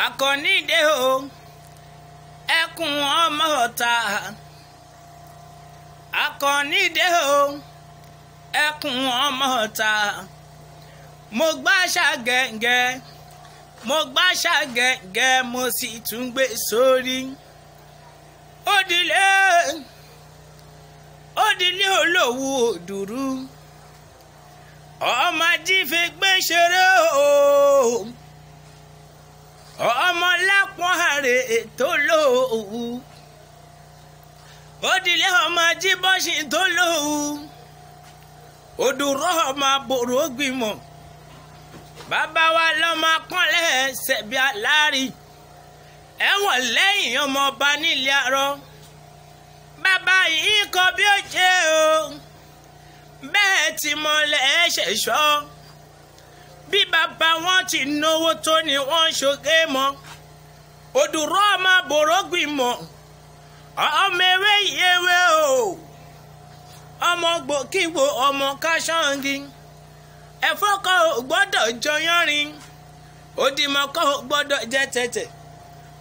Akọ̀nídé o ẹkùn ọmọ ọ̀tá. Akọ̀nídé o ẹkùn ọmọ ọ̀tá. Mo gbàṣà gẹ̀ǹgẹ̀ mo sì tún gbé sórí. Òdìlé olówó òdùrú ọmọ jífe gbé ṣeré o. Ọmọ lápọ̀n àrè tó lòwú. Òdìlé ọmọ jíbọ́sìn tó lòwú. Òdùrọ̀ ọmọ àbòrò gbìmọ̀. Bàbá wa lọ́mọ pọ́nlẹ̀ ṣẹ̀bi aláàrí. Ẹ̀wọ̀n lẹ́yìn ọmọ ọba nílé arọ. Bàbá yìí kọ bí ó jẹ́ o. Bẹ́ẹ̀ tí mọ́lẹ̀ ṣẹ̀ṣọ́. Bí bàbá wọn ti náwó tó ni wọ́n ṣoge mọ́. Òdùrọ̀ ọmọ àbòrò gbìmọ̀. Ọmọ ewé yẹwé o. Ọmọ gbòkígbò ọmọ káṣọ́ǹgì. Ẹ̀fọ́ kan ò gbọ́dọ̀ jọyánrin. Òdìmọ̀ kan ò gbọ́dọ̀ jẹ tẹ̀tẹ̀.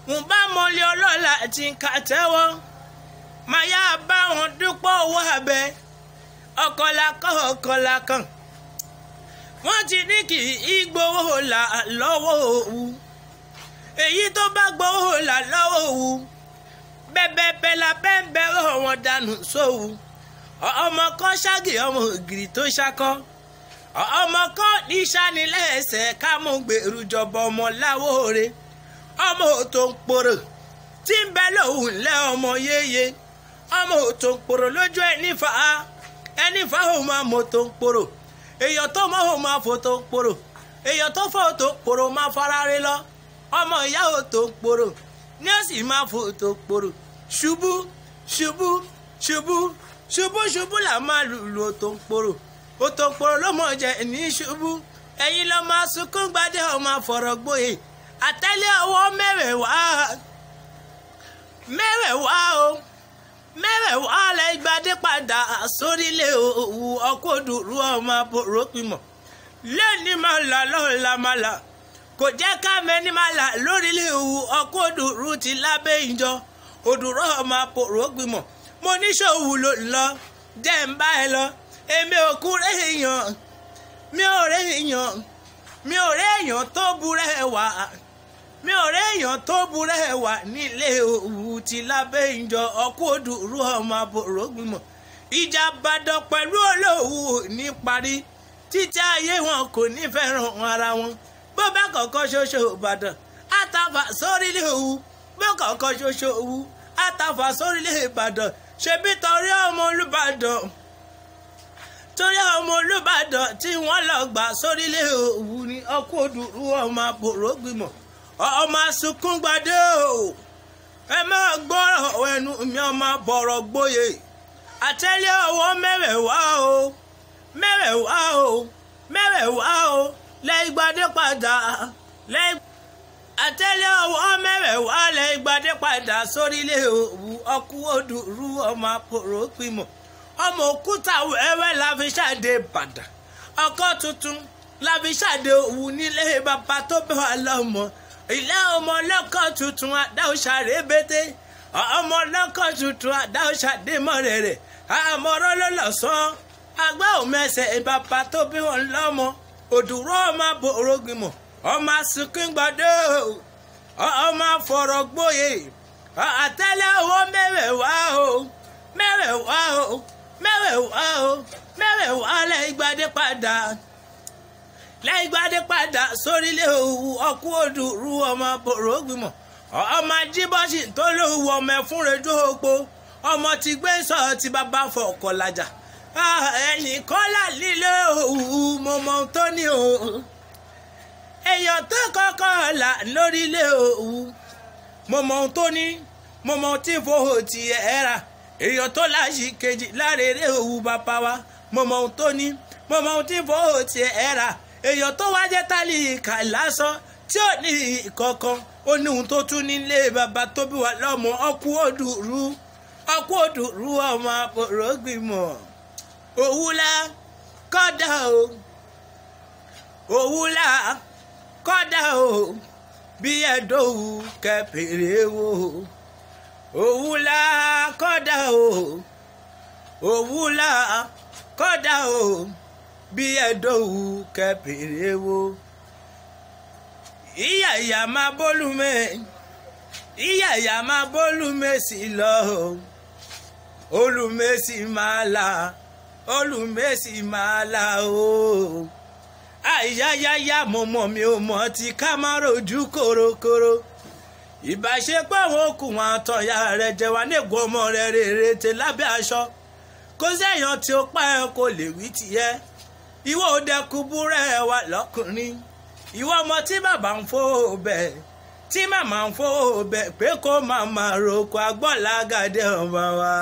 Mo bá mọlẹ̀ ọlọ́lá tí ń ka tẹ́wọ́. Màá yá bá wọn dúpọ̀ owó abẹ. Ọkọlá kan. Wọ́n ti ní kì í gbowó là lọ́wọ́ òwú. Èyí tó bá gbowó là lọ́wọ́ òwú. Bẹ́ẹ̀ la bẹ́ẹ̀ wọn dànù sówú. Ọmọ kan ṣáàgì ọmọ ògiri tó ṣakọ́. Ọmọ kan ní sanilẹ́sẹ̀ ká mú gbèrú jọba ọmọ láwóore. Ọmọ òtò ń pòrò tí ń bẹ lòun lẹ́ ọmọ yéye. Ọmọ òtò ń pòrò lójú ẹni fa òun máa mọ̀ tó ń pòrò. Èèyàn tó mọ̀ òun máa fò tó ń pòrò. Èèyàn tó fò tó ń pòrò máa farare lọ. Ọmọ ìyá òtò ń pòrò ní ó sì máa fò tó ń pòrò. Ṣubú là máa lùlù òtò ń pòrò. Òtò ń pòrò ló mọ̀ jẹ́ ní ṣubú. Ẹ̀yin lọ máa sunkún gbadé ọmọ àfọ̀rọ̀ gboyè. Àtẹ́lẹ̀ ọwọ́ mẹ́wẹ̀ẹ̀wá lẹ gbadé padà sórílẹ̀ òwú ọkọ̀ òdùrú ọmọ àbòrò pimọ̀. Lẹ́ni máa là lọ́la máa là. Kò jẹ́ ká mẹ́ni máa là lórílẹ̀ òwú ọkọ̀ òdùrú ti lábẹ́ ìjọ. Òdùrú ọmọ àbòrò pimọ̀. Mo ní ṣòwò ló lọ jẹ́ ń bá ẹ lọ. Èmi ò kú réèyàn. Mi ò réèyàn tó burẹ́ wà. Mi ò réèyàn tó burẹ́ wà nílé òwú ti lábẹ́ ìjọ ọkọ̀ òdùrú ọmọ àbòrò gbìmọ̀. Ìjà Ìbàdàn pẹ̀lú Olówú ní parí. Títí ayé wọn kò ní fẹ́ràn ara wọn. Bó bá kọ̀ọ̀kan ṣoṣo Ìbàdàn àtàfà sórílẹ̀ òwú. Bó kọ̀ọ̀kan ṣoṣo òwú àtàfà sórílẹ̀ Ìbàdàn. Ṣebí torí ọmọ Olúbàdàn. Torí ọmọ Olúbàdàn tí wọ́n lọ gbà sórílẹ̀ òwú ni ọkọ̀ òdùrú ọmọ àbòrò gbìmọ̀. Ọmọ sunkún gbadé o. Ẹ máa gbọ́rọ̀ ẹnu mi ọmọ bọ̀rọ̀ gboyè. Àtẹ́lẹ̀ ọwọ́ mẹ́wẹ̀ẹ̀wá o. Lẹ́yìn gbadé padà. Àtẹ́lẹ̀ ọwọ́ mẹ́wẹ̀ẹ̀wá lẹ́yìn gbadé padà sórílẹ̀ òwú ọkọ̀ òdùrú ọmọ àbòrò gbìmọ̀. Ọmọ òkúta wẹ́wẹ́ la fi ṣàdé Ìbàdàn. Ọkọ̀ tuntun la fi ṣàdé òwú nílé bàbá tó bẹ̀ wá lọ́mọ. Ilé ọmọ ọlọ́kọ̀ tuntun àdáwòṣà rébété. Ọmọ ọlọ́kọ̀ tuntun àdáwòṣà démọ̀rẹ̀rẹ̀. Àmọ̀rọ̀ lọ́lọ́sàn. Àgbà òmẹsẹ̀ bàbá tó bí wọn lọ́mọ. Òdùrọ̀ ọmọ àbòrò gbìmọ̀. Ọmọ sunkún gbadé o. Ọmọ àfọ̀rọ̀ gboyè. Àtẹ́lẹ̀ ọwọ́ mẹ́wẹ̀ẹ̀wá lẹ́yìn gbadé padà. Lẹ́yìn gbadé padà sórílẹ̀ òwú ọkọ̀ òdùrú ọmọ àbòrò gbìmọ̀. Ọmọ jíbọ́sì tó lówó ọmọ ẹ̀fúnrẹ́jú òpó. Ọmọ ti gbé sọ ti bàbá fọkọ̀ lajà. Ẹ̀yìn kọ́là líle òwú mo mọ ohun tó ní o. Èèyàn tó kọ́kọ́ là lórílẹ̀ òwú. Mo mọ ohun tó ní. Mo mọ ohun tí fòhò ti ẹ̀ rà. Èèyàn tó láṣì kejì lárèrè òwú bàbá wa. Mo mọ ohun tó ní. Mo mọ ohun tí fòhò ti ẹ̀ rà. Èèyàn tó wá jẹ́ tálíkà lásán tí ò ní ìkọ̀kan. Ó ní ohun tó tún nílé bàbá tó bí wa lọ́mọ ọkọ̀ òdùrú ọmọ àbòrò gbìmọ̀. Òwúlà kọ́dà o. bí ẹ̀dọ́wù kẹpẹ̀rẹ̀ wo òwúlà kọ́dà o òwúlà kọ́dà o bí ẹ̀dọ́wù kẹpẹ̀rẹ̀ wo ìyá máa bólúmẹ́ ìyá máa bólúmẹ́ sí lọ olùmẹ́sì máa la olùmẹ́sì máa la o àyáyáyá mo mọ̀ mi ò mọ̀ tí ká má rojú korokoro ìbáṣepọ̀ àwọn okùn àtọ̀yà rẹ̀ jẹ́ wá nígbà ọmọ rẹ̀ rèrè tè lábẹ́ aṣọ kó sẹ́yìn tí ó pa ẹ̀ kó lè wí tiẹ̀ ìwọ òdẹkùn búrẹ́ wà lọ́kùnrin ìwọ ọmọ tí bàbá ń fò bẹ́ẹ̀ tí màmá ń fò bẹ́ẹ̀ pé kó màmá roko agbọ́làgàdé ọmọ wa.